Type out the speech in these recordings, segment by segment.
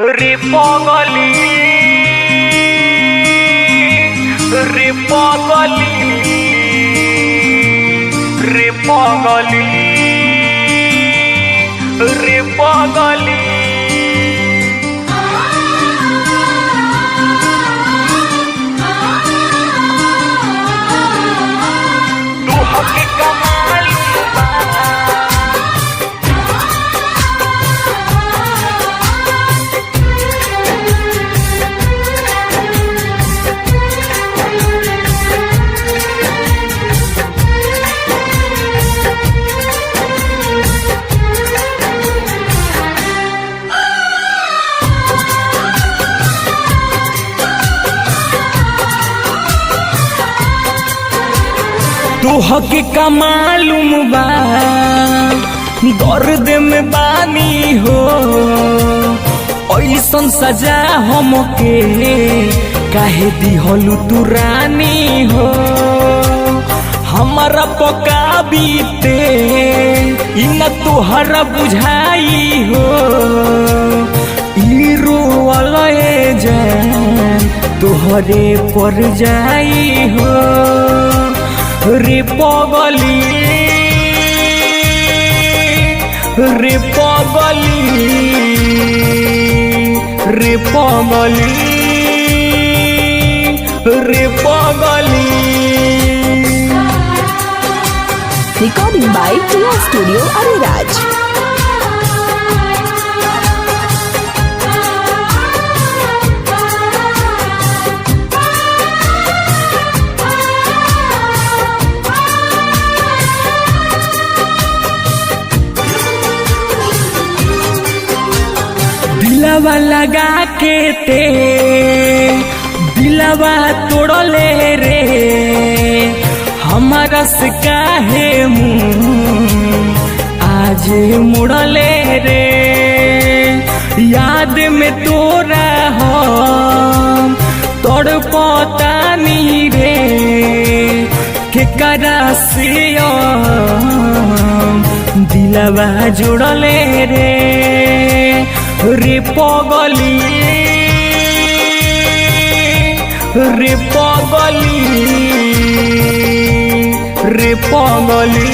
रे पगली रे पगली रे पगली रे पगली तू हके कमाल तू हके का मालूम बा दर्द में बानी हो ऐसन सजा हमके काहे दिहलू तू रानी हो हमारा पका बीते इन तोहरा बुझाई हो ई रोवले जान तोहरे पर जाई हो रे पगली रे पगली रे पगली रे पगली। Recording by Tia Studio Ariraj. दिलवा लगा के ते दिलवा तोड़ले रे हमारा से काहे मुँह आज मुड़ले रे याद में तोरा हम तड़पतानी रे के करा से दिलवा जुड़ले रे रे पगली रे पगली रे पगली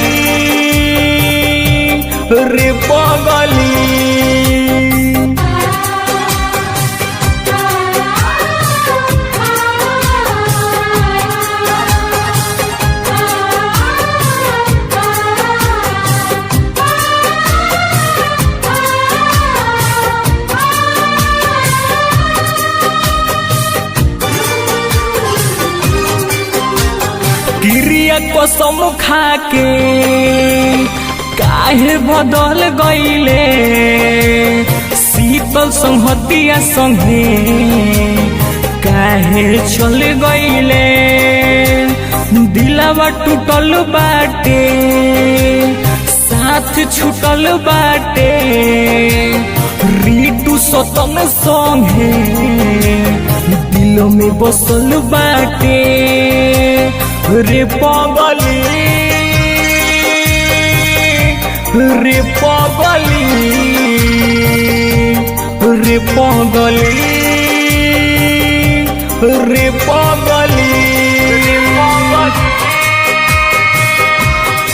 रे पगली। गिरिया कसम खा के काहे बदल गईले शीतल संहतिया संगे काहे चल गईले दिलवा टूटल बाटे साथ छूटल बाटे रीतु सतन संगे दिल में बसल बाटे रे पगली रे पगली रे पगली रे पगली रे पगली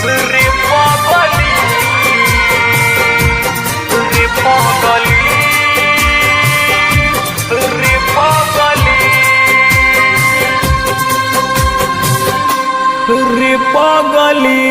रे पगली रे पगली रे पगली रे पगली।